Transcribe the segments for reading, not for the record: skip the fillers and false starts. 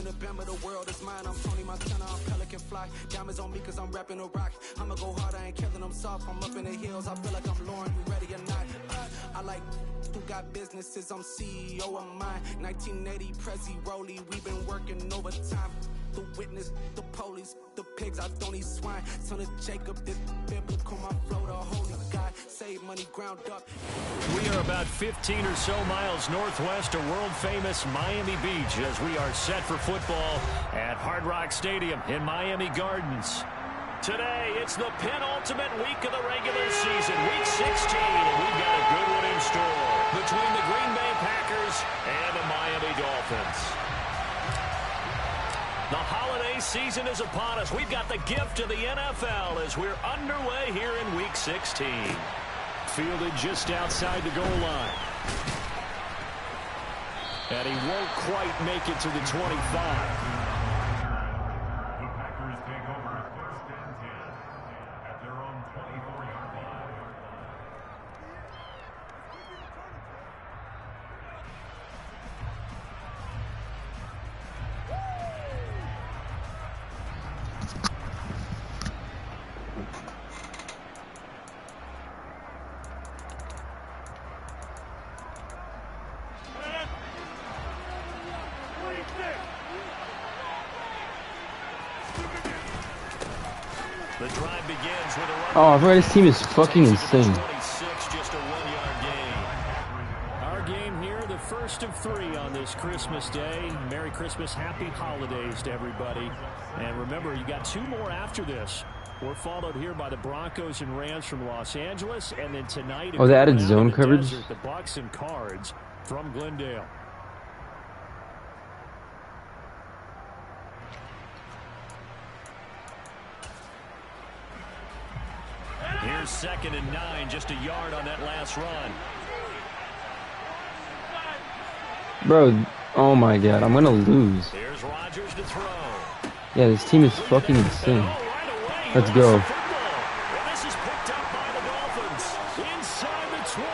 in the bend, but the world is mine. I'm Tony Montana, I'm Pelican Fly. Diamonds on me cause I'm rapping a rock. I'ma go hard, I ain't killing them soft. I'm up in the hills, I feel like I'm Lauren, you ready or not? I like who got businesses, I'm CEO of mine. 1980 Prezi Rolly, we've been working overtime. The witness, the police, the pigs, I don't eat swine. Son of Jacob, this biblical, my flow, the holy God. Save money, ground up. We are about 15 or so miles northwest of world-famous Miami Beach as we are set for football at Hard Rock Stadium in Miami Gardens. Today, it's the penultimate week of the regular season, week 16, and we've got a good one in store between the Green Bay Packers and the Miami Dolphins. The holiday season is upon us. We've got the gift of the NFL as we're underway here in week 16. Fielded just outside the goal line. And he won't quite make it to the 25. The drive begins with a run. Oh, I've this team is fucking insane. 26, just a 1-yard gain. Our game here, the first of 3 on this Christmas Day. Merry Christmas, happy holidays to everybody. And remember, you got 2 more after this. We're followed here by the Broncos and Rams from Los Angeles, and then tonight. Oh, they added zone coverage. Desert, the Bucks and Cards from Glendale. Here's 2nd and 9, just a yard on that last run. Bro, oh my God, I'm gonna lose. Here's Rodgers to throw. Yeah, this team is fucking insane. Let's go. Well, this is picked up by the Dolphins inside the 20.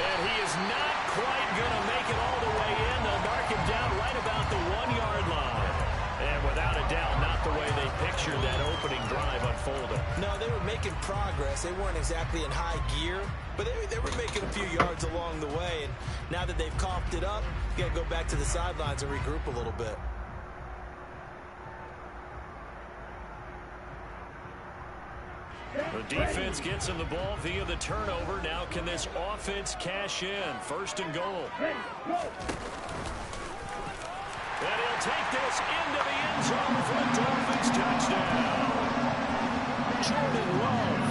And he is not quite going to make it all the way in. They'll mark him down right about the 1-yard line. And without a doubt, not the way they pictured that opening drive unfolding. No, they were making progress. They weren't exactly in high gear, but they were making a few yards along the way. And now that they've coughed it up, you got to go back to the sidelines and regroup a little bit. The defense gets him the ball via the turnover. Now can this offense cash in? 1st and goal. And he'll take this into the end zone for a Dolphins touchdown. Jordan Love.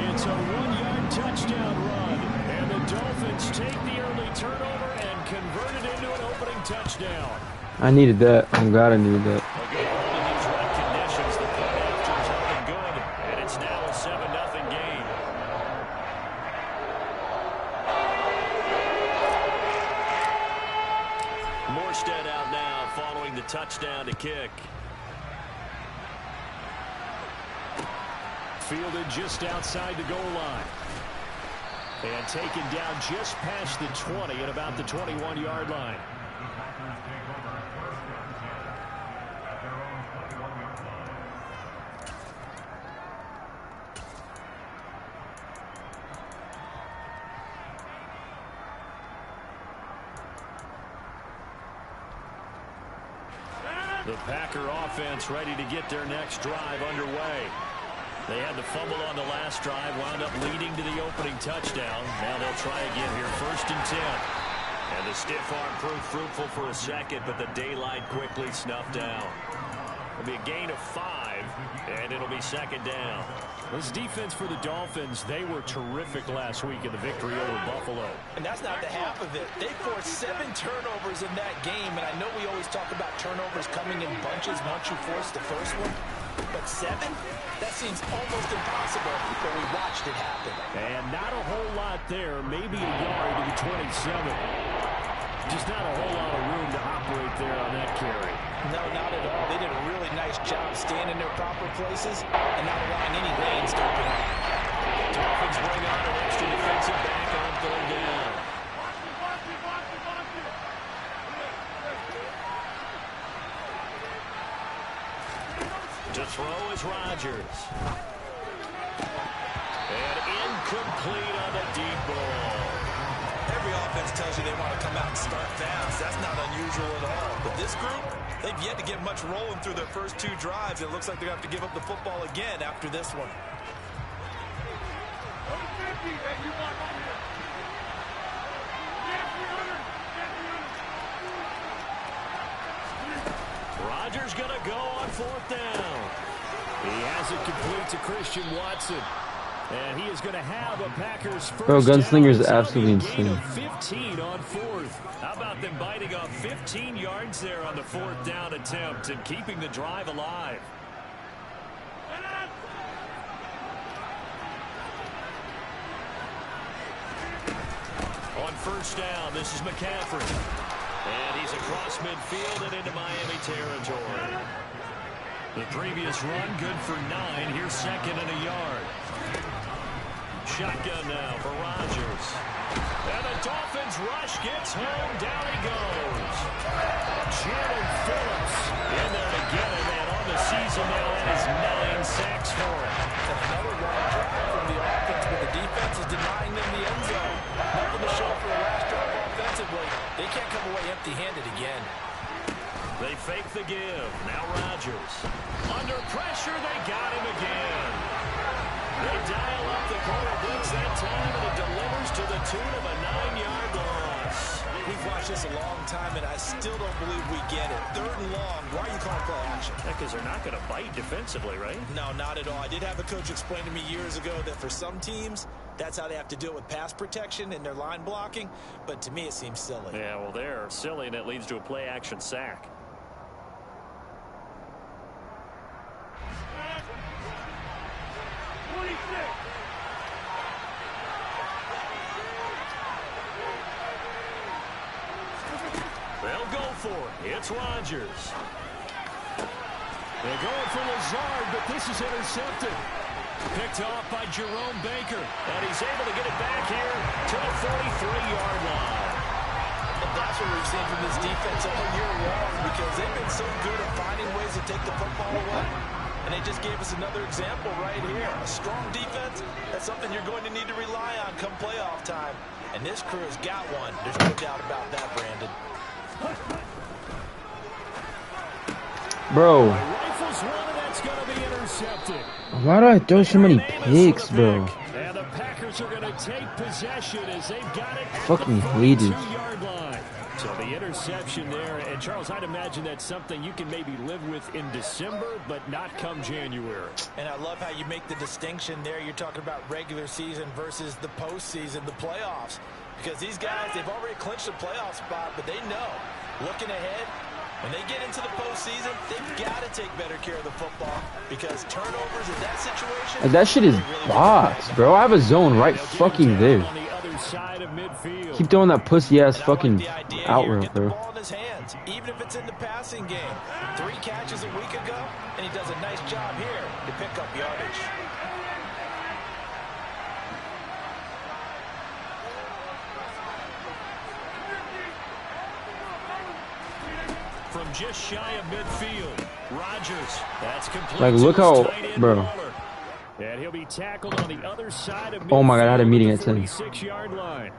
It's a 1-yard touchdown run. And the Dolphins take the early turnover and convert it into an opening touchdown. I needed that. I'm glad I needed that. Touchdown to kick. Fielded just outside the goal line. And taken down just past the 20 at about the 21-yard line. The Packer offense ready to get their next drive underway. They had the fumble on the last drive, wound up leading to the opening touchdown. Now they'll try again here, 1st and 10. And the stiff arm proved fruitful for a second, but the daylight quickly snuffed down. It'll be a gain of 5, and it'll be 2nd down. This defense for the Dolphins, they were terrific last week in the victory over Buffalo. And that's not the half of it. They forced 7 turnovers in that game, and I know we always talk about turnovers coming in bunches once you force the first one. But 7? That seems almost impossible, but we watched it happen. And not a whole lot there, maybe a yard to the 27. Just not a whole lot of room to operate there on that carry. No, not at all. They did a really nice job staying in their proper places and not allowing any lanes to open up. Dolphins bring on an extra defensive back on 3rd down. To throw is Rodgers. And incomplete on the deep ball. Every offense tells you they want to come out and start fast. That's not unusual at all. But this group, they've yet to get much rolling through their first 2 drives. It looks like they're going to have to give up the football again after this one. Rodgers going to go on 4th down. He has it complete to Christian Watson. And he is going to have a Packers first. Bro, Gunslinger is down. absolutely insane. 15 on 4th. How about them biting off 15 yards there on the 4th down attempt and keeping the drive alive? On 1st down, this is McCaffrey. And he's across midfield and into Miami territory. The previous run, good for 9. Here's 2nd and a yard. Shotgun now for Rodgers. And the Dolphins rush gets home. Down he goes. Jalen Phillips in there to get him. And on the season now, that is 9 sacks for him. And another long drive from the offense, but the defense is denying them the end zone. Nothing to show for the last drive offensively. They can't come away empty-handed again. They fake the give. Now Rodgers. Under pressure, they got him again. They dial up the quarter blitz that time, and it delivers to the tune of a 9-yard loss. We've watched this a long time, and I still don't believe we get it. 3rd and long. Why are you calling play action? Because they're not going to bite defensively, right? No, not at all. I did have a coach explain to me years ago that for some teams, that's how they have to do it with pass protection and their line blocking. But to me, it seems silly. Yeah, well, they're silly, and it leads to a play-action sack. They'll go for it. It's Rodgers. They're going for Lazard, but this is intercepted. Picked off by Jerome Baker. And he's able to get it back here to the 43-yard line. And that's what we've seen from this defense all year long, because they've been so good at finding ways to take the football away. And they just gave us another example right here. A strong defense, that's something you're going to need to rely on come playoff time. And this crew has got one. There's no doubt about that, Brandon. Bro, Rifles one, and that's going to be intercepted. why do I throw so many picks, bro? And the Packers are going to take possession as they've got it at Fucking the hate it. 42-yard line. So the interception there, and Charles, I'd imagine that's something you can maybe live with in December, but not come January. And I love how you make the distinction there. You're talking about regular season versus the postseason, the playoffs. Because these guys, they've already clinched a playoff spot, but they know, looking ahead, when they get into the postseason, they've got to take better care of the football, because turnovers in that situation... Like, that shit is box, bro. I have a zone right fucking there. On the other side of midfield. Keep throwing that pussy-ass fucking out route, Get the bro. ball in his hands, even if it's in the passing game. 3 catches a week ago, and he does a nice job here to pick up yardage. From just shy of midfield, Rodgers. That's complete. Like, look how, bro. And he'll be tackled on the other side of midfield. Oh my God, I had a meeting at 10. 46-yard line.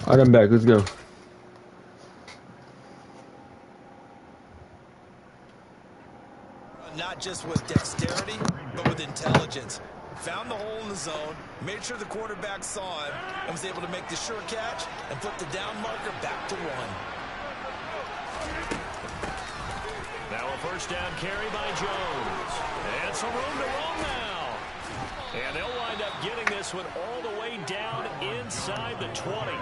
Alright, I'm back. Let's go. Not just with dexterity, but with intelligence. Found the hole in the zone, made sure the quarterback saw it, and was able to make the sure catch and flip the down marker back to 1. Now a first down carry by Jones. And some room to roam now. And they'll wind up getting this one all the way down inside the 20.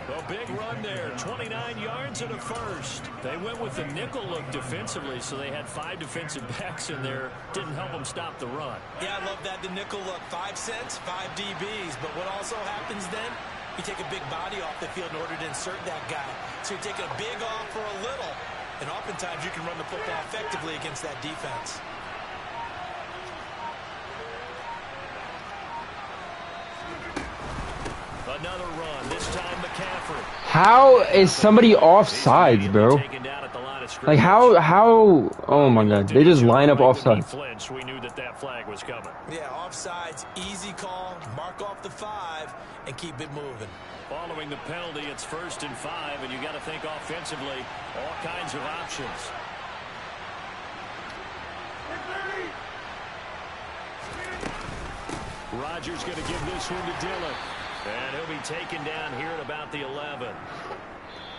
A big run there, 29 yards and a first. They went with the nickel look defensively, so they had 5 defensive backs in there. Didn't help them stop the run. Yeah, I love that, the nickel look. 5 cents, 5 DBs. But what also happens then, you take a big body off the field in order to insert that guy. So you're taking a big off for a little. And oftentimes you can run the football effectively against that defense. Another run, this time McCaffrey. How is somebody offsides, bro? Like how oh my god, they just line up offside. We knew that flag was coming. Yeah, offsides, easy call, mark off the 5 and keep it moving. Following the penalty, it's 1st and 5, and you got to think offensively, all kinds of options. Rodgers going to give this one to Dillon. And he'll be taken down here at about the 11.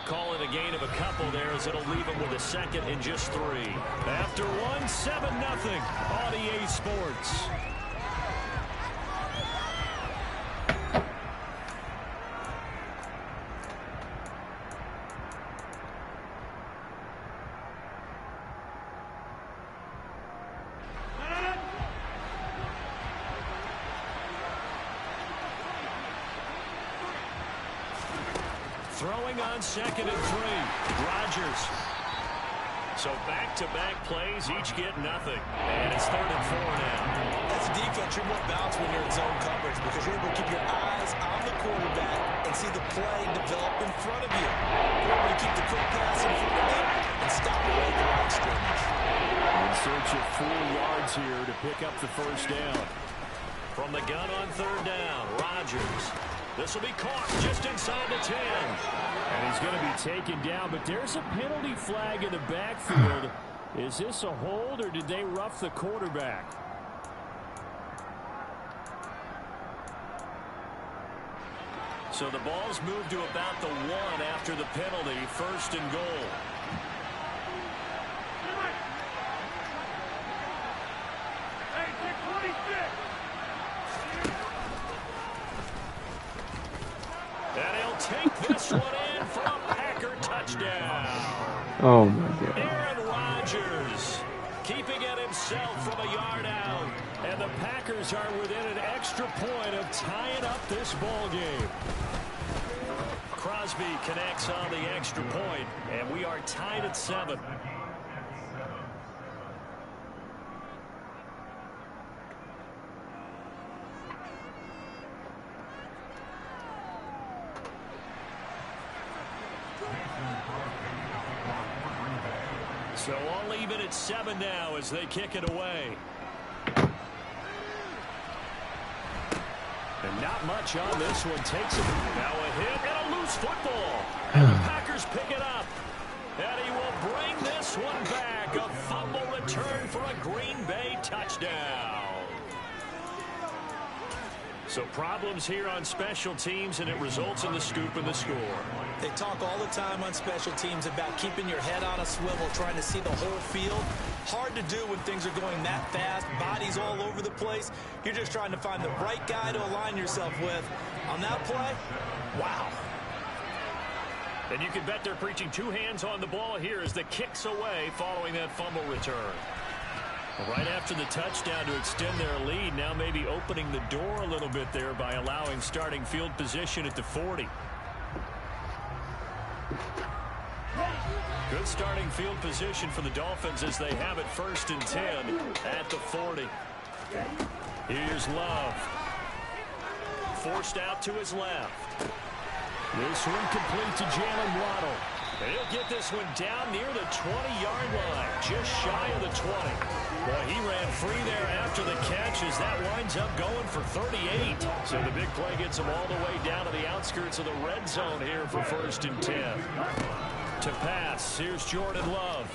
Call it a gain of a couple there as it'll leave him with a 2nd and just 3. After 1, 7-0 on EA Sports. Throwing on 2nd and 3. Rodgers. So back-to-back plays, each get nothing. And it's 3rd and 4 now. That's a defense you're more balanced when you're in zone coverage because you're able to keep your eyes on the quarterback and see the play develop in front of you. You're able to keep the quick pass in front of you and stop away the line scrimmage. In search of 4 yards here to pick up the first down. From the gun on 3rd down, Rodgers. This will be caught just inside the 10. And he's going to be taken down, but there's a penalty flag in the backfield. Is this a hold, or did they rough the quarterback? So the ball's moved to about the 1 after the penalty, 1st and goal. And he'll take this one in for a Packer touchdown. Oh my god. Aaron Rodgers keeping it himself from a yard out. And the Packers are within an extra point of tying up this ball game. Crosby connects on the extra point, and we are tied at 7. So all even at 7 now as they kick it away. And not much on this one. Takes it. Now a hit and a loose football. And the Packers pick it up. And he will bring this one back. A fumble return for a Green Bay touchdown. So problems here on special teams, and it results in the scoop and the score. They talk all the time on special teams about keeping your head on a swivel, trying to see the whole field. Hard to do when things are going that fast, bodies all over the place. You're just trying to find the right guy to align yourself with. On that play, wow. And you can bet they're preaching 2 hands on the ball here as the kicks away following that fumble return. Right after the touchdown to extend their lead, now maybe opening the door a little bit there by allowing starting field position at the 40. Good starting field position for the Dolphins as they have it 1st and 10 at the 40. Here's Love. Forced out to his left. This one complete to Jalen Waddle. And he'll get this one down near the 20-yard line, just shy of the 20. Well, he ran free there after the catch as that winds up going for 38. So the big play gets him all the way down to the outskirts of the red zone here for 1st and 10. To pass, here's Jordan Love.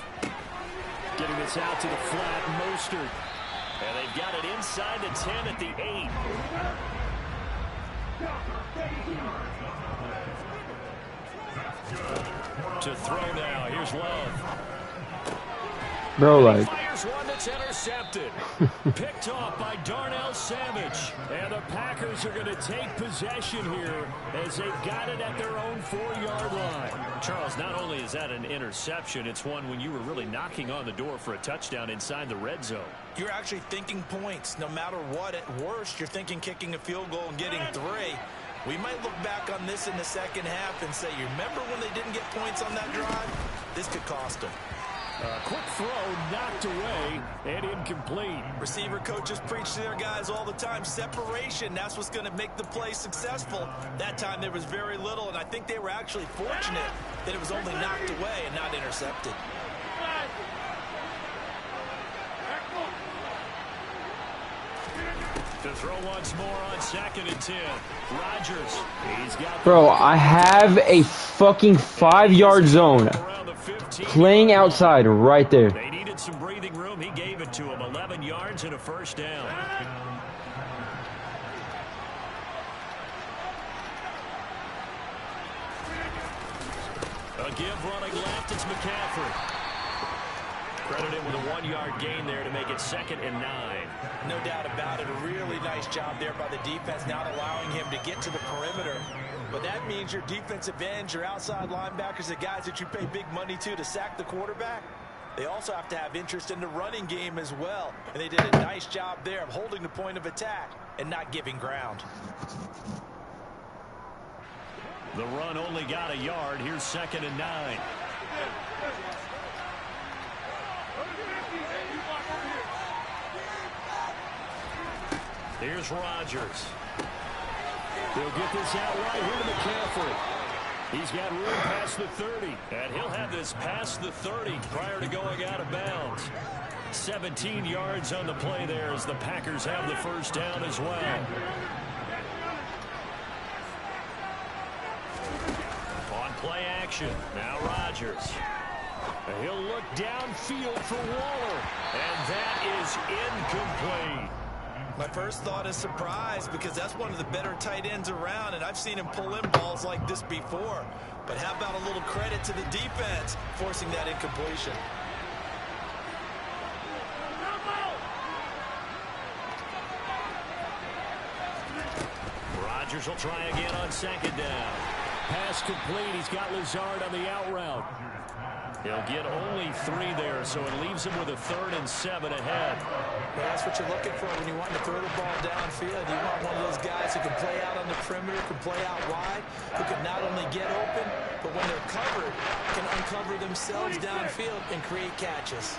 Getting this out to the flat, Mostert. And they've got it inside the 10 at the 8. To throw now, here's Love. Bro, like. Fires one that's intercepted. Picked off by Darnell Savage. And the Packers are going to take possession here as they've got it at their own 4-yard line. Charles, not only is that an interception, it's one when you were really knocking on the door for a touchdown inside the red zone. You're actually thinking points. No matter what, at worst, you're thinking kicking a field goal and getting 3. We might look back on this in the second half and say, you remember when they didn't get points on that drive? This could cost them. Quick throw, knocked away, and incomplete. Receiver coaches preach to their guys all the time. Separation, that's what's going to make the play successful. That time there was very little, and I think they were actually fortunate that it was only knocked away and not intercepted. To throw once more on 2nd and 10. Rodgers. He's got. Bro, I have a fucking 5-yard zone playing outside right there. They needed some breathing room. He gave it to him. 11 yards and a 1st down. A give running left. It's McCaffrey. Credit him with a 1-yard gain there to make it 2nd and 9. No doubt about it. A really nice job there by the defense, not allowing him to get to the perimeter. But that means your defensive ends, your outside linebackers, the guys that you pay big money to sack the quarterback, they also have to have interest in the running game as well. And they did a nice job there of holding the point of attack and not giving ground. The run only got a yard. Here's 2nd and 9. Here's Rodgers. He'll get this out right here to McCaffrey. He's got room past the 30, and he'll have this past the 30 prior to going out of bounds. 17 yards on the play there as the Packers have the 1st down as well. On play action, now Rodgers. He'll look downfield for Waller, and that is incomplete. My first thought is surprise because that's one of the better tight ends around, and I've seen him pull in balls like this before. But how about a little credit to the defense forcing that incompletion? Rodgers will try again on 2nd down. Pass complete. He's got Lazard on the out route. He'll get only 3 there, so it leaves him with a 3rd and 7 ahead. Well, that's what you're looking for when you want to throw the ball downfield. You want one of those guys who can play out on the perimeter, can play out wide, who can not only get open, but when they're covered, can uncover themselves downfield and create catches.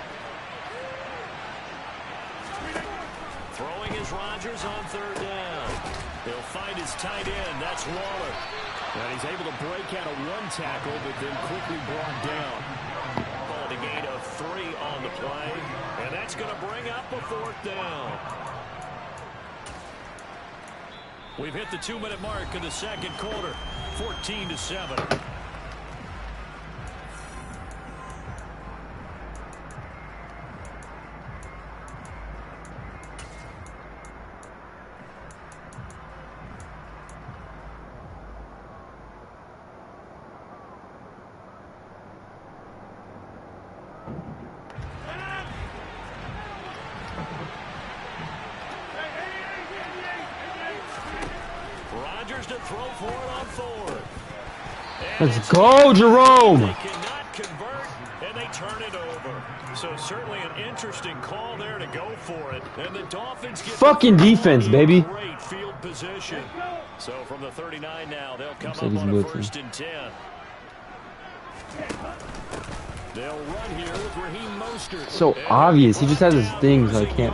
Throwing is Rodgers on 3rd down. He'll find his tight end. That's Waller. And he's able to break out of 1 tackle, but then quickly brought down. Called a gain of 3 on the play. And that's going to bring up a 4th down. We've hit the 2-minute mark in the 2nd quarter. 14-7. To throw for it on 4th. Let's go, Jerome. They cannot convert, and they turn it over. So certainly an interesting call there to go for it. And the Dolphins get fucking defense, baby. Great field position. So from the 39 now, they'll come up on a 1st and 10. They'll run here with Raheem Mostert. So obvious. He just has his things. I can't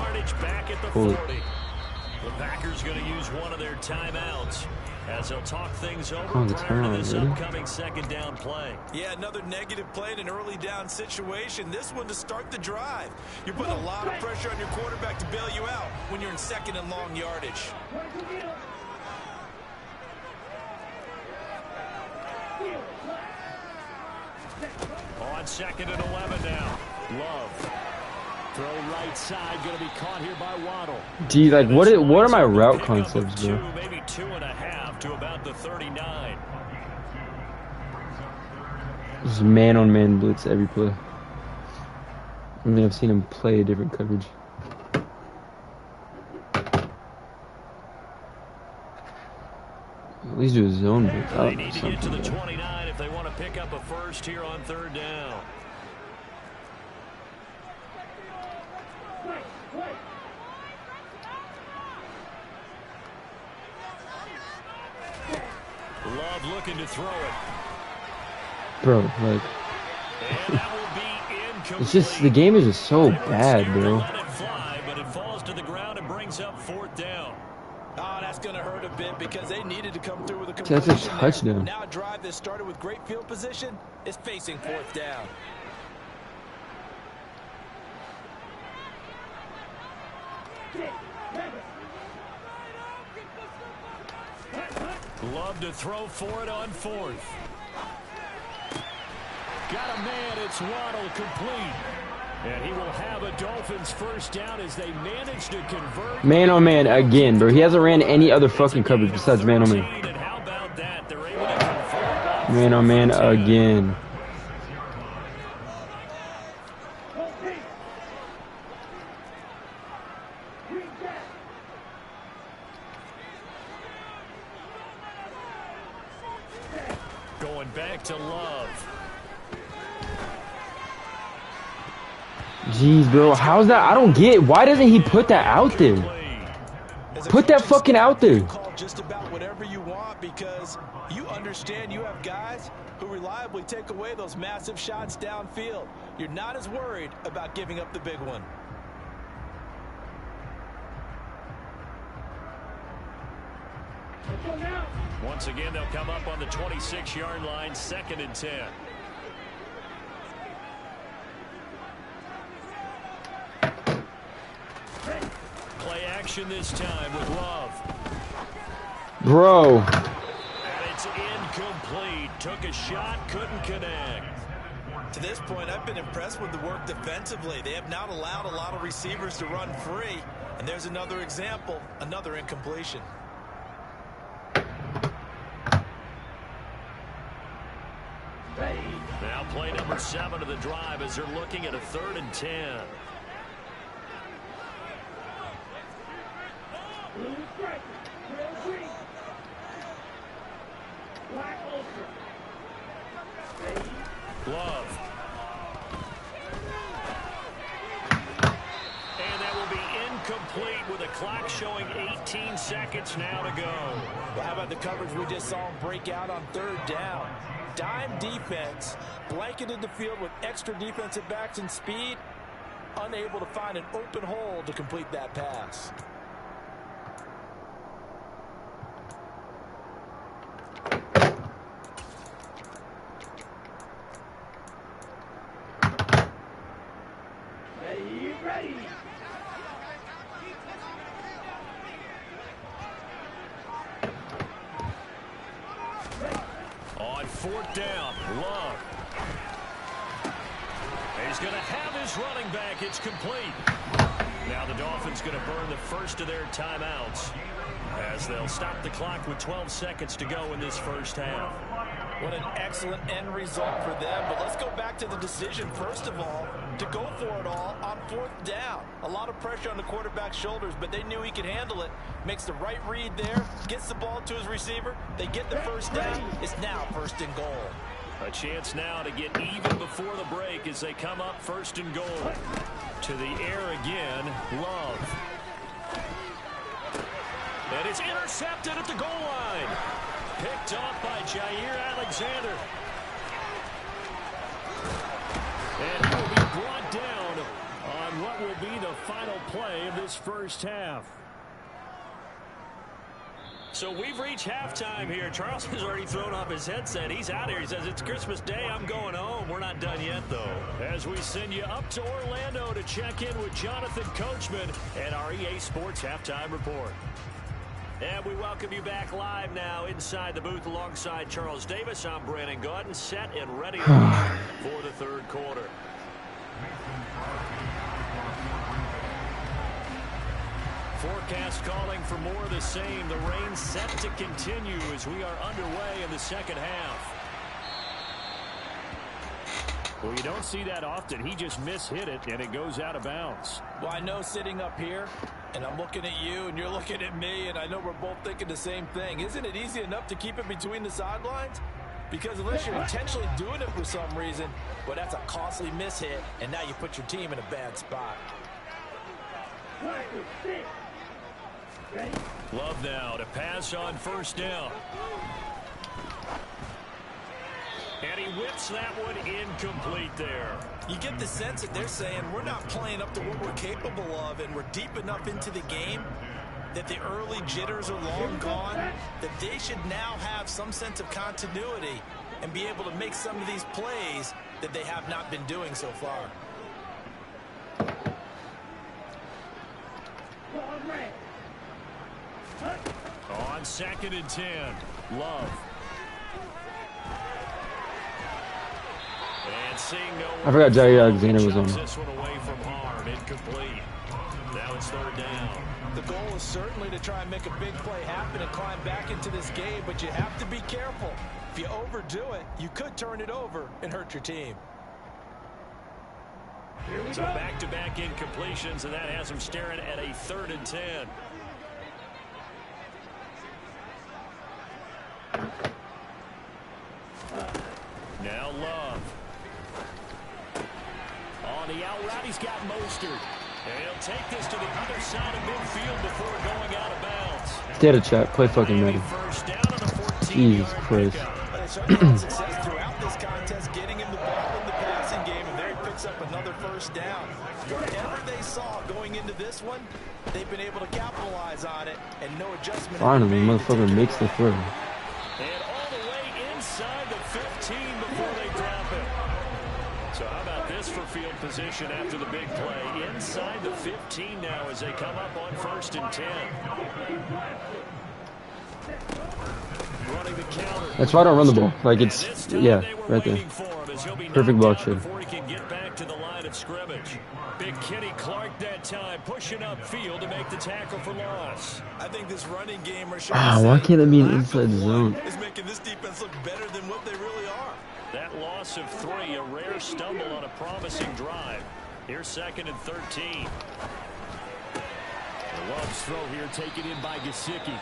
pull it. The Packers going to use one of their timeouts as they'll talk things over Oh, the prior to turnover, this really? upcoming second down play. Yeah, another negative play in an early down situation. This one to start the drive. You're putting a lot of pressure on your quarterback to bail you out when you're in second and long yardage. On second and 11 now. Love. Throw right side, going to be caught here by Waddle. Gee, like what are my route concepts, bro? Maybe 2.5 to about the 39. Just man-on-man blitz every play. I mean, I've seen him play a different coverage. At least do a zone blitz. They need to get to the 29 if they want to pick up a first here on third down. Love looking to throw it. Bro, like, it's just, the game is just so bad, bro. Let it fly, but it falls to the ground and brings up fourth down. Oh, that's going to hurt a bit because they needed to come through with a That's completion. a touchdown. Now a drive that started with great field position is facing fourth down. Love to throw for it on fourth. Got a man, it's Waddle, complete. And he will have a Dolphins first down as they manage to convert. Man-on-man again, bro. He hasn't ran any other fucking coverage besides man-on-man. And how about that? They're able to convert. Man-on-man again. Going back to Love. Jeez, bro. How's that? I don't get it. Why doesn't he put that out there? Put that fucking out there. Call just about whatever you want because you understand you have guys who reliably take away those massive shots downfield. You're not as worried about giving up the big one. Once again, they'll come up on the 26-yard line, 2nd and 10. Play action this time with Love. Bro. And it's incomplete. Took a shot, couldn't connect. To this point, I've been impressed with the work defensively. They have not allowed a lot of receivers to run free. And there's another example, another incompletion. Now play number 7 of the drive as they're looking at a 3rd and 10. Love. And that will be incomplete with a clock showing 18 seconds now to go. Well, how about the coverage we just saw him break out on 3rd down? Dime defense, blanketed the field with extra defensive backs and speed, unable to find an open hole to complete that pass. Ready. On 4th down, Love. He's going to have his running back. It's complete. Now the Dolphins going to burn the first of their timeouts as they'll stop the clock with 12 seconds to go in this first half. What an excellent end result for them. But let's go back to the decision, first of all, to go for it all on 4th down. A lot of pressure on the quarterback's shoulders, but they knew he could handle it. Makes the right read there, gets the ball to his receiver. They get the first down. It's now 1st and goal. A chance now to get even before the break as they come up 1st and goal. To the air again, Love. And it's intercepted at the goal line. Picked off by Jair Alexander. And he will be brought down on what will be the final play of this first half. So we've reached halftime here. Charles has already thrown off his headset. He's out here. He says, it's Christmas Day. I'm going home. We're not done yet, though. As we send you up to Orlando to check in with Jonathan Coachman and our EA Sports Halftime Report. And we welcome you back live now inside the booth alongside Charles Davis. I'm Brandon Gaudin, set and ready for the third quarter. Forecast calling for more of the same. The rain set to continue as we are underway in the second half. Well, you don't see that often. He just mishit it, and it goes out of bounds. Well, I know sitting up here, and I'm looking at you, and you're looking at me, and I know we're both thinking the same thing. Isn't it easy enough to keep it between the sidelines? Because unless you're intentionally doing it for some reason, well, that's a costly mishit, and now you put your team in a bad spot. Love now to pass on first down. And he whips that one incomplete there. You get the sense that they're saying we're not playing up to what we're capable of, and we're deep enough into the game that the early jitters are long gone, that they should now have some sense of continuity and be able to make some of these plays that they have not been doing so far. On 2nd and 10, Love. And seeing no I forgot Jair Alexander was on. this one away from harm, incomplete. Now it's third down. The goal is certainly to try and make a big play happen and climb back into this game, but you have to be careful. If you overdo it, you could turn it over and hurt your team. So back-to-back incompletions, and that has him staring at a 3rd and 10. Now Love. On the out route, he's got Mostert. And he'll take this to the other side of midfield before going out of bounds. Data chat, play fucking ready. First down on the 14-yard Jesus Christ. They certainly had success throughout this contest, getting him the ball in the passing game, and there he picks up another first down. Whatever they saw going into this one, they've been able to capitalize on it, and no adjustment. Finally, motherfucker makes the throw. And all the way inside the 15 before they drop it. So how about this for field position after the big play? Inside the 15 now as they come up on 1st and 10. Running the counter. That's why I don't run the ball. Like, it's, yeah, right there. Perfect ball shit. Before he can get back to the line of scrimmage. Big Kenny Clark that time pushing up field to make the tackle for loss. I think this running game why can't it be an inside zone? is making this defense look better than what they really are. That loss of 3, a rare stumble on a promising drive. Here's 2nd and 13. The Love's throw here taken in by Gesicki.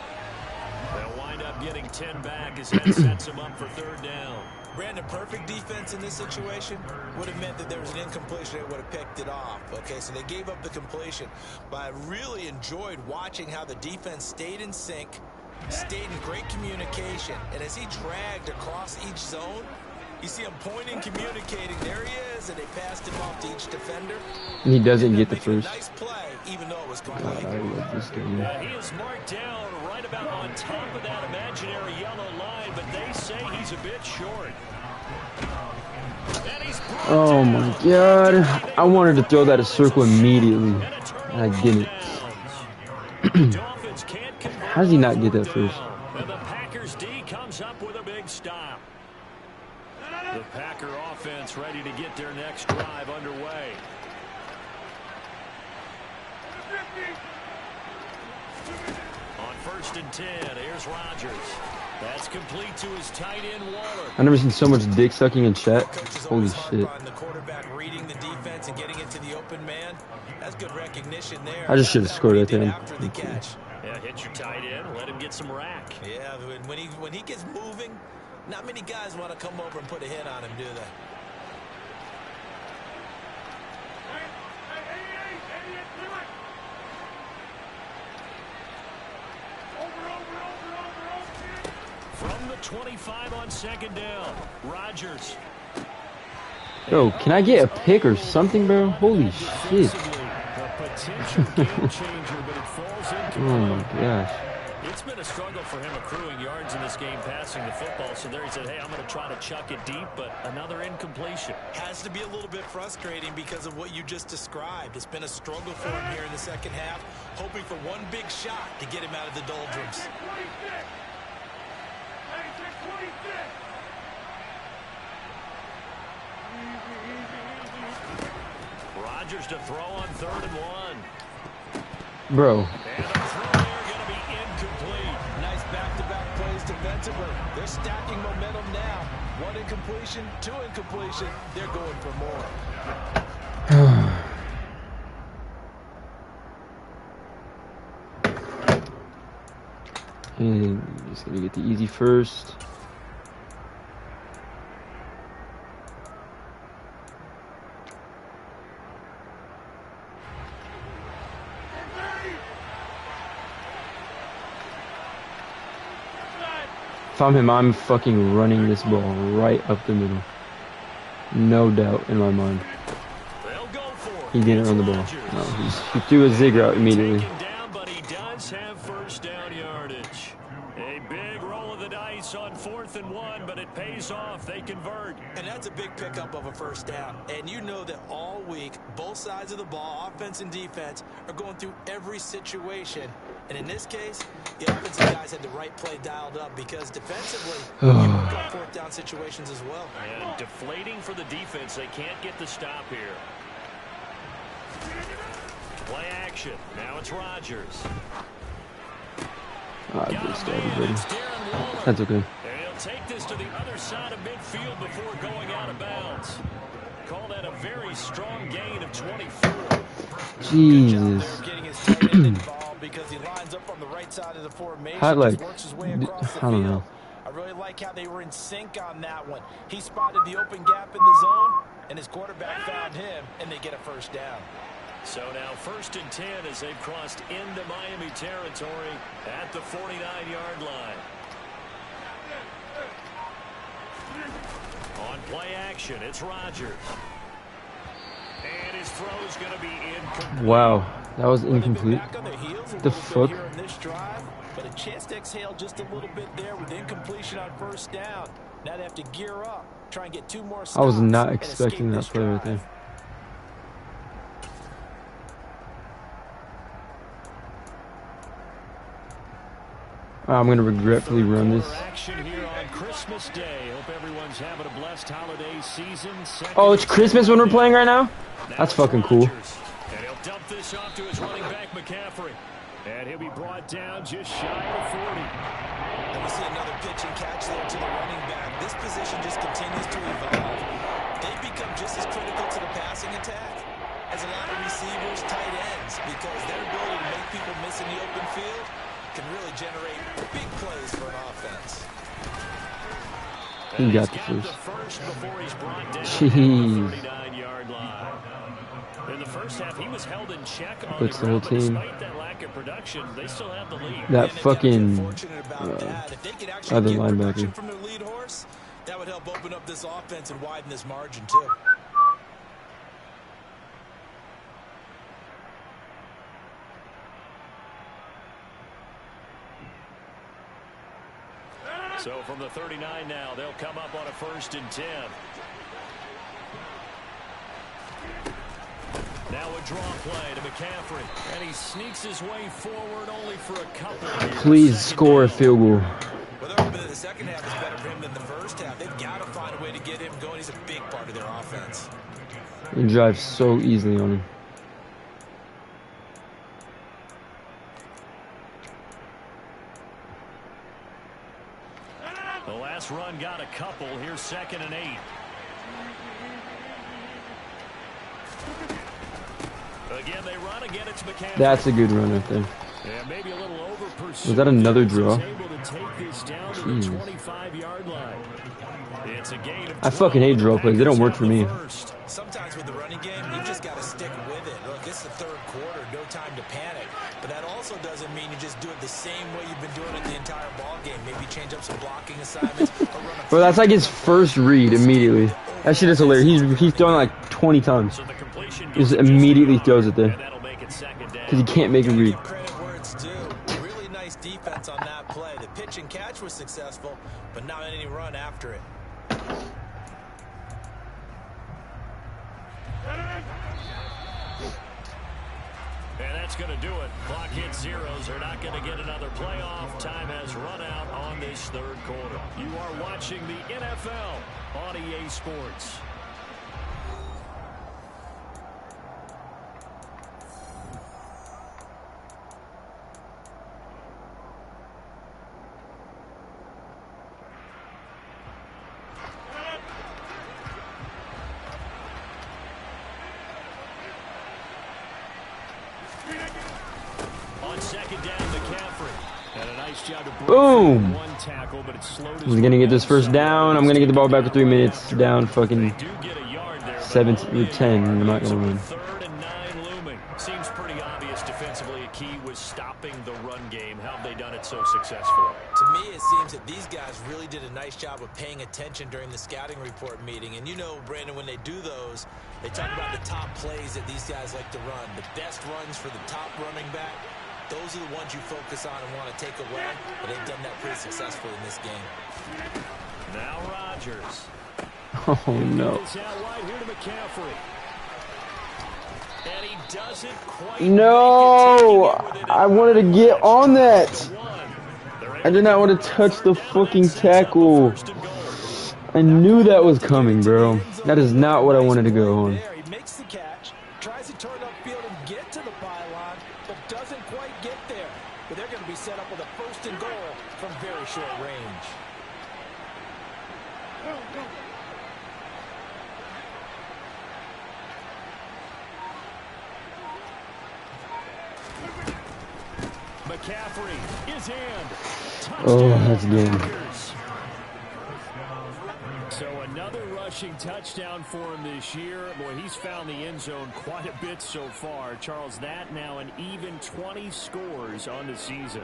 They'll wind up getting 10 back as that sets him up for 3rd down. Brandon, perfect defense in this situation would have meant that there was an incompletion. They would have picked it off. Okay, so they gave up the completion. But I really enjoyed watching how the defense stayed in sync, stayed in great communication. And as he dragged across each zone, you see him pointing, communicating. There he is, and they passed him off to each defender. And he doesn't get the first. Nice play, even though it was complete. God, I love this game. Yeah, he is marked down right about on top of that imaginary yellow line, but they say he's a bit short. Oh my God. I wanted to throw that a circle immediately. And I didn't. How does he not get that first? And the Packers D comes up with a big stop. The Packer offense ready to get their next drive underway. On 1st and 10, here's Rodgers. That's complete to his tight end, Waller. I've never seen so much dick sucking in chat. Holy shit. The quarterback reading the defense and getting it to the open man. That's good recognition there. I just should have scored that time. After the catch. Yeah, hit your tight end, let him get some rack. Yeah, when he gets moving, not many guys want to come over and put a hit on him, do they? From the 25 on 2nd down, Rodgers. Yo, can I get a pick or something, bro? Holy shit. A potential game changer, but it falls into Oh my gosh. It's been a struggle for him accruing yards in this game passing the football. So there he said, hey, I'm going to try to chuck it deep, but another incompletion. Has to be a little bit frustrating because of what you just described. It's been a struggle for him here in the second half, hoping for one big shot to get him out of the doldrums. Rodgers to throw on 3rd and 1. Bro. And a throw there going to be incomplete. Nice back-to-back plays defensively. They're stacking momentum now. 1 incompletion, 2 incompletion. They're going for more. And just gonna get the easy first. If I'm him, I'm fucking running this ball right up the middle. No doubt in my mind. He didn't run the ball. No, he threw a zig route immediately. Down, but he does have first down yardage. A big roll of the dice on 4th and 1, but it pays off. They convert. And that's a big pickup of a first down. And you know that all week, both sides of the ball, offense and defense, are going through every situation. And in this case, the offensive guys had the right play dialed up because defensively, you work on 4th down situations as well. And deflating for the defense. They can't get the stop here. Play action. Now it's Rodgers. That's okay. And he'll take this to the other side of midfield before going out of bounds. Call that a very strong gain of 24. Jesus. Because he lines up on the right side of the formation. I like, works his way across the I don't field. know. I really like how they were in sync on that one. He spotted the open gap in the zone, and his quarterback found him, and they get a first down. So now 1st and 10 as they've crossed into Miami territory at the 49-yard line. On play action, it's Rodgers. And his throw's going to be incomplete. Wow, that was incomplete. The fuck? But a chance to exhale just a little bit there with incompletion on first down. Now they have to gear up, try and get 2 more stops. I was not expecting that play right there. I'm going to regretfully run this. Action here on Christmas Day. Hope everyone's having a blessed holiday season. Oh, it's Christmas when we're playing right now? That's fucking cool. And he'll dump this off to his running back, McCaffrey. And he'll be brought down just shy of 40. And we see another pitch and catch there to the running back. This position just continues to evolve. They've become just as critical to the passing attack as a lot of receivers, tight ends, because their ability to make people miss in the open field can really generate big plays for an offense. He got the first. Jeez. In the first half, he was held in check on Puts the whole team. Despite that lack of production, they still have the lead. That fucking other linebacker. From their lead horse, that would help open up this offense and widen this margin too. So from the 39 now, they'll come up on a 1st and 10. Now a draw play to McCaffrey. And he sneaks his way forward only for a couple. Please score a field goal. Well, the second half is better for him than the first half. They've got to find a way to get him going. He's a big part of their offense. He drives so easily on him. The last run got a couple. Here's 2nd and 8. Again, they run again. It's McCaffrey. That's a good run right there. Yeah, maybe a little over was that another draw? I fucking hate draw plays. They don't work for me. Sometimes with the running game, you just got to stick with it. Look, it's the 3rd quarter. No time to panic. But that also doesn't mean you just do it the same way you've been doing it the entire ball game. Maybe change up some blocking assignments. Bro, that's like his first read immediately. That shit is hilarious. He's thrown like 20 times. He just immediately throws it there. Because he can't make a read. Really nice defense on That's going to do it. Clock hits zeros. They're not going to get another playoff. Time has run out on this third quarter. You are watching the NFL on EA Sports. Second down, McCaffrey. And a nice job to boom! One tackle, but it slowed I'm gonna get this first down. I'm gonna get the ball back for 3 minutes. Down fucking 7 to 10. I'm not gonna win. Third and 9 looming. Seems pretty obvious defensively. A key was stopping the run game. How have they done it so successfully? To me, it seems that these guys really did a nice job of paying attention during the scouting report meeting. And you know, Brandon, when they do those, they talk about the top plays that these guys like to run. The best runs for the top running back. Those are the ones you focus on and want to take away, but they've done that pretty successfully in this game. Now Rodgers. Oh, no. And he doesn't quite no! I wanted to get on that. I did not want to touch the fucking tackle. I knew that was coming, bro. That is not what I wanted to go on. He makes the catch, tries to turn upfield and get to the pylon, but doesn't quite get there. But they're going to be set up with a first and goal from very short range. McCaffrey is in. Oh, that's good. So another rushing touchdown for him this year. Boy, he's found the end zone quite a bit so far. Charles, that now an even 20 scores on the season.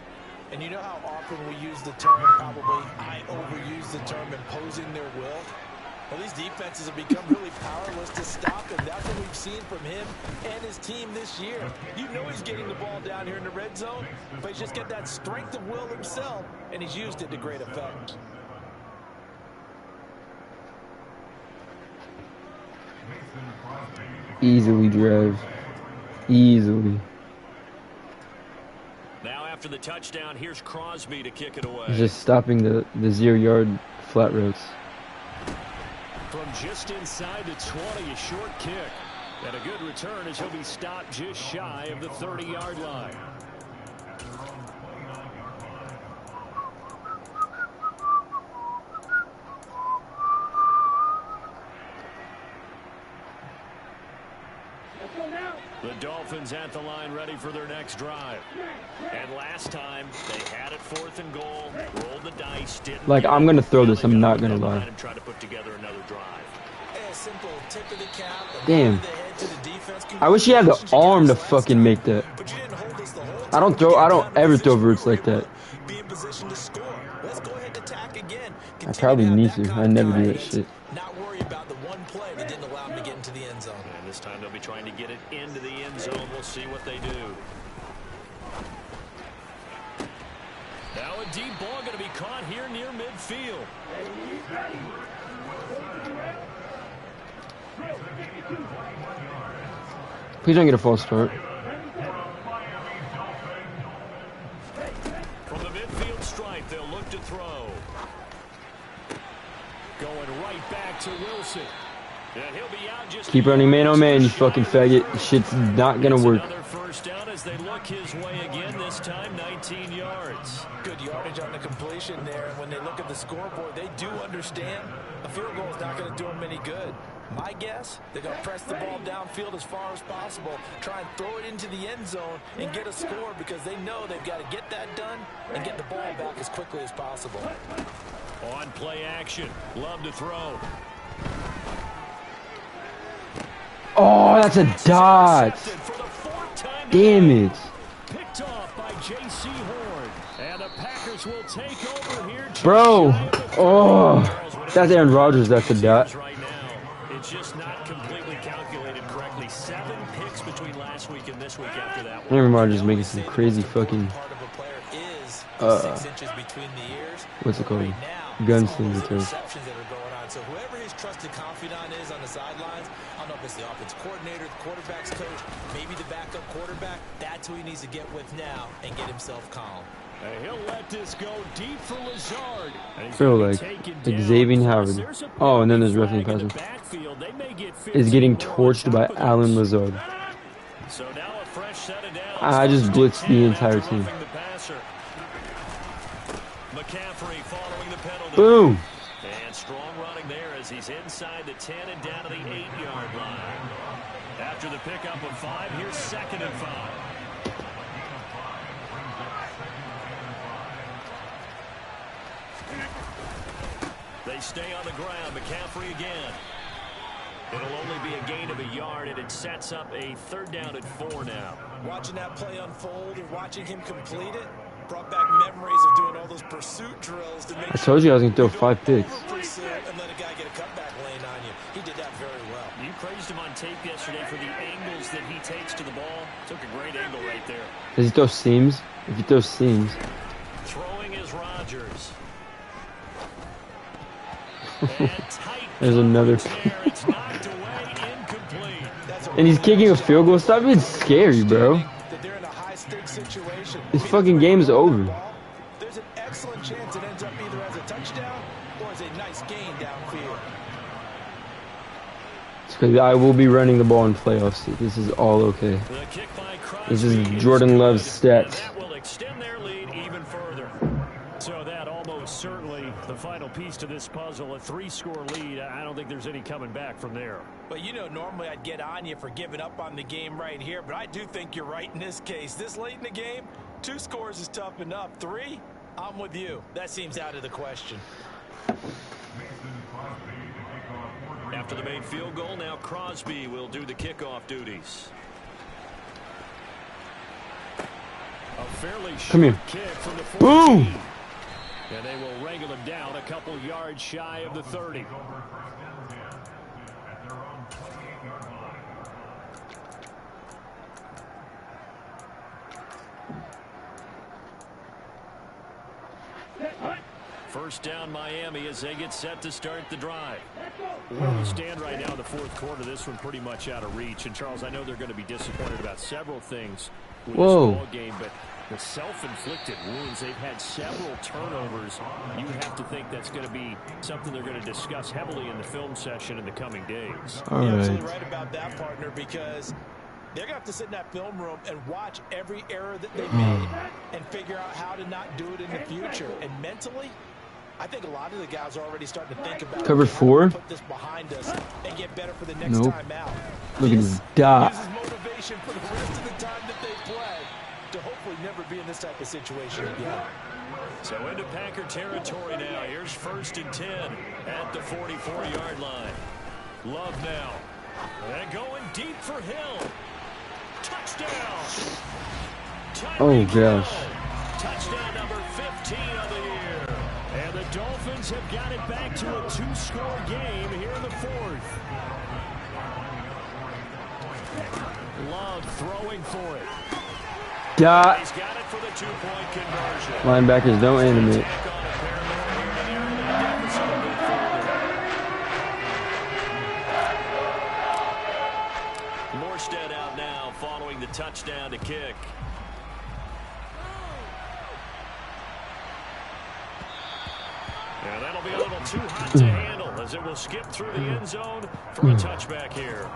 And you know how often we use the term, probably I overuse the term imposing their will? Well, these defenses have become really powerless to stop him. That's what we've seen from him and his team this year. You know he's getting the ball down here in the red zone, but he's just got that strength of will himself, and he's used it to great effect. Easily drive. Easily. Now after the touchdown, here's Crosby to kick it away. He's just stopping the 0-yard flat routes. From just inside the 20, a short kick. And a good return as he'll be stopped just shy of the 30-yard line. The Dolphins at the line ready for their next drive. And last time, they had it 4th and goal, rolled the dice, didn't like, I'm going to throw this, I'm not going to lie. Try to put together another drive. A simple tip of the cap, damn. I wish he had the arm to fucking make that. I don't ever throw roots like that. Be in position to score. Let's go ahead and attack again. I probably need to. I never do that shit. Not worry about the one play that didn't allow him to get into the end zone. And this time they'll be trying to get it into the end zone. We'll see what they do. Now a deep ball going to be caught here near midfield. Please don't get a false start. From the midfield stripe, they'll look to throw. Going right back to Wilson. And he'll be out just keep running man on man, you fucking faggot. This shit's not gonna work. Another first down as they look his way again, this time 19 yards. Good yardage on the completion there. And when they look at the scoreboard, they do understand a field goal is not going to do them any good. My guess, they're going to press the ball downfield as far as possible, try and throw it into the end zone and get a score because they know they've got to get that done and get the ball back as quickly as possible. On play action, love to throw. Oh, that's a dot. Damn it. Picked off by J.C. Horn. And the Packers will take over here. Bro. Oh, that's Aaron Rodgers. That's a dot. Right now, it's just not completely calculated correctly. 7 picks between last week and this week after that one. Aaron Rodgers making some crazy fucking what's it called? Gunslinger too. line. So whoever his trusted confidant is on the sidelines, I don't know if it's the offense coordinator, the quarterback's coach, maybe the backup quarterback, that's who he needs to get with now and get himself calm. He'll let this go deep for Lazard. I feel like Xavier Howard. Oh, and then there's roughing passer. Is getting torched by Alan Lazard. So now a fresh set of downs. I just blitzed the entire team. McCaffrey following the penalty. Boom. And strong running there as he's inside the 10 and down to the 8-yard line. After the pickup of 5, here's 2nd and 5. They stay on the ground. McCaffrey again. It'll only be a gain of a yard, and it sets up a 3rd down and 4 now. Watching that play unfold and watching him complete it brought back memories of doing all those pursuit drills to make I told you I was going to throw 5 picks. and let a guy get a cutback lane on you. He did that very well. You praised him on tape yesterday for the angles that he takes to the ball. Took a great angle right there. Does he throw seams? If he throws seams. Throwing is Rodgers. There's another. And he's kicking a field goal. Stop being scary, bro. This fucking game is over. There's an excellent chance it ends up either as a touchdown or as a nice gain downfield. It's because I will be running the ball in playoffs. This is all okay. This is Jordan Love's stats. That will extend their lead even further. So that almost certainly the final piece to this puzzle, a 3-score lead. I don't think there's any coming back from there. But you know, normally I'd get on you for giving up on the game right here, but I do think you're right in this case. This late in the game, 2 scores is tough enough. 3, I'm with you. That seems out of the question. After the made field goal, now Crosby will do the kickoff duties. A fairly short kick from the 14. Boom! And they will wrangle him down a couple yards shy of the 30. First down Miami as they get set to start the drive. Where we stand right now in the 4th quarter, this one pretty much out of reach. And Charles, I know they're going to be disappointed about several things with this ball game, but the self-inflicted wounds, they've had several turnovers. You have to think that's going to be something they're going to discuss heavily in the film session in the coming days. All right. You're absolutely right about that, partner, because they're going to have to sit in that film room and watch every error that they made and figure out how to not do it in the future. And mentally, I think a lot of the guys are already starting to think about Cover 4. Put this behind us and get better for the next time out. Look at this dot. This is motivation for the rest of the time that they play to hopefully never be in this type of situation again. So into Packer territory now. Here's 1st and 10 at the 44-yard line. Love now. And going deep for Hill. Touchdown. Oh, gosh. Touchdown number 15 of the year. And the Dolphins have got it back to a 2-score game here in the 4th. Love throwing for it. Dot. He's got it for the 2-point conversion. Linebackers don't animate. Morstead out now following the touchdown to kick. And that'll be a little too hot to handle as it will skip through the end zone for a touchback here.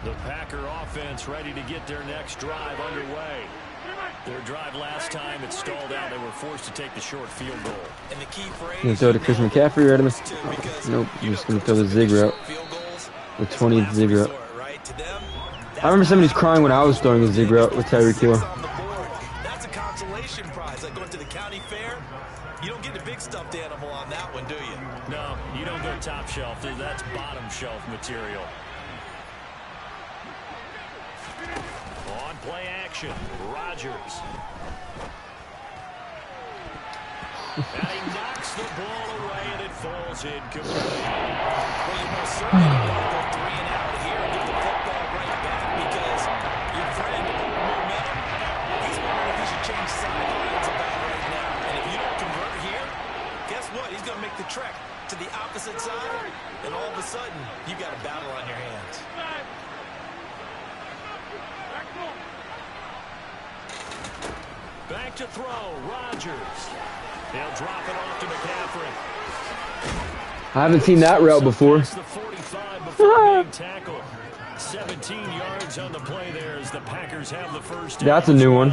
The Packer offense ready to get their next drive underway. Their drive last time, it stalled out. They were forced to take the short field goal. And the key phrase, Gonna throw to Christian McCaffrey right in the. Nope, I'm just gonna throw the zig route. The 20th zig route. I remember somebody's crying when I was throwing a zig route with Tyreek Hill. That's a consolation prize, like going to the county fair. You don't get a big stuffed animal on that one, do you? No, you don't go top shelf. That's bottom shelf material. On play action, Rodgers. And he knocks the ball away, and it falls incomplete. Well, you most certainly don't want to go 3 and out here and get the football right back because your friend, momentum, he's going to trek to the opposite side, and all of a sudden, you got a battle on your hands. Back to throw, Rodgers. He'll drop it off to McCaffrey. I haven't seen that route before. The 45 before being tackled. 17 yards on the play there as the Packers have the first down. That's a new one.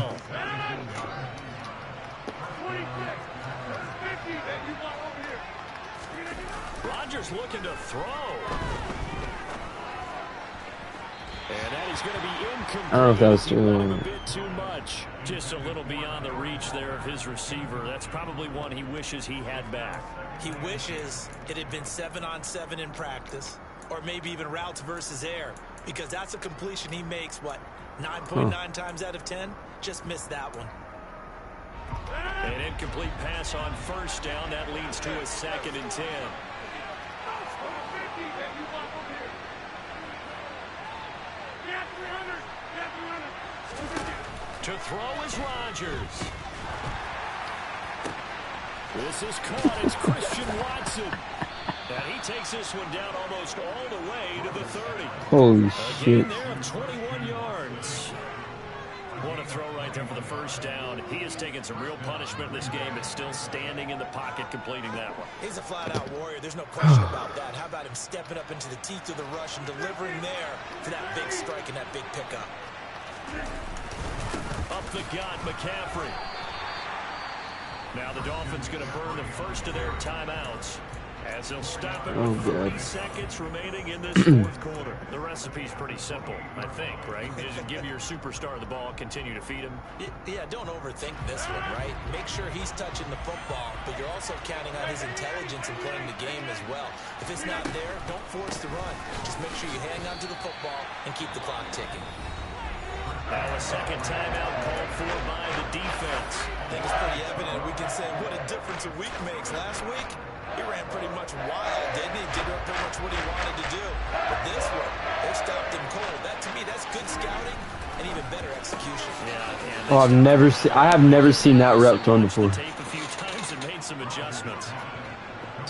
Rodgers looking to throw. And that is going to be incomplete. I don't know if that was a bit too much. Just a little beyond the reach there of his receiver. That's probably one he wishes he had back. He wishes it had been 7-on-7 in practice, or maybe even routes versus air, because that's a completion he makes, what, 9.9 times out of 10? Just missed that one. An incomplete pass on first down. That leads to a 2nd and 10. To throw is Rodgers. This is caught. It's Christian Watson. And he takes this one down almost all the way to the 30. Holy Again shit. there of 21 yards. What a throw right there for the first down. He has taken some real punishment in this game, but still standing in the pocket completing that one. He's a flat-out warrior. There's no question about that. How about him stepping up into the teeth of the rush and delivering there for that big strike and that big pickup? Up the gut, McCaffrey. Now the Dolphins going to burn the first of their timeouts as they'll stop it with 3 seconds remaining in this 4th quarter. The recipe's pretty simple, I think, right? Just give your superstar the ball, continue to feed him. Yeah, don't overthink this one, right? Make sure he's touching the football, but you're also counting on his intelligence in playing the game as well. If it's not there, don't force the run. Just make sure you hang on to the football and keep the clock ticking. Now a 2nd timeout called for by the defense. I think it's pretty evident. We can say what a difference a week makes. Last week, he ran pretty much wild, didn't he? Did pretty much what he wanted to do. But this one, they stopped him cold. That, to me, that's good scouting and even better execution. Yeah. Oh, I have never seen that route thrown before. Tape a few times and made some adjustments.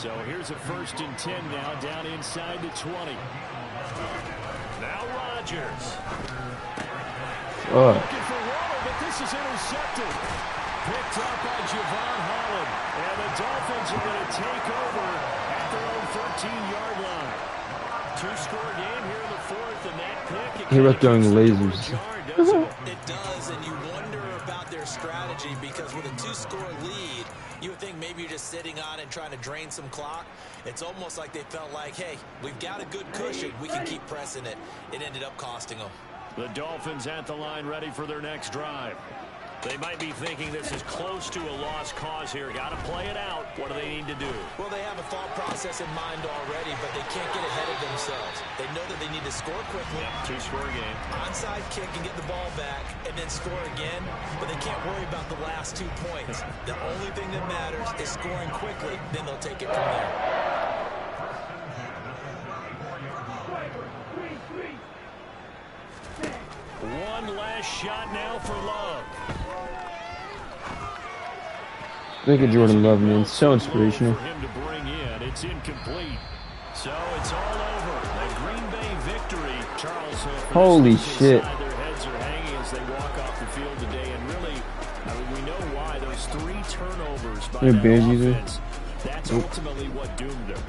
So here's a 1st and 10 now, down inside the 20. Now Rodgers. Looking for Waddle, but this is intercepted. Picked up by Javon Holland. And the Dolphins are going to take over at their own 13-yard line. 2-score game here in the 4th, and that pick. He was throwing lasers. It does, and you wonder about their strategy, because with a 2-score lead, you would think maybe you're just sitting on it trying to drain some clock. It's almost like they felt like, hey, we've got a good cushion. We can keep pressing it. It ended up costing them. The Dolphins at the line ready for their next drive. They might be thinking this is close to a lost cause here. Got to play it out. What do they need to do? Well, they have a thought process in mind already, but they can't get ahead of themselves. They know that they need to score quickly. Yep, 2-score game. Onside kick and get the ball back and then score again, but they can't worry about the last 2 points. The only thing that matters is scoring quickly, then they'll take it from there. One last shot now for Love. Look at Jordan Love, man. So inspirational. For him to bring in. It's incomplete. So it's all over. The Green Bay victory. Charles. Holy shit. Their heads are hanging as they walk off the field today. And really, I mean, we know why. Those 3 turnovers by that offense. That's ultimately what doomed them.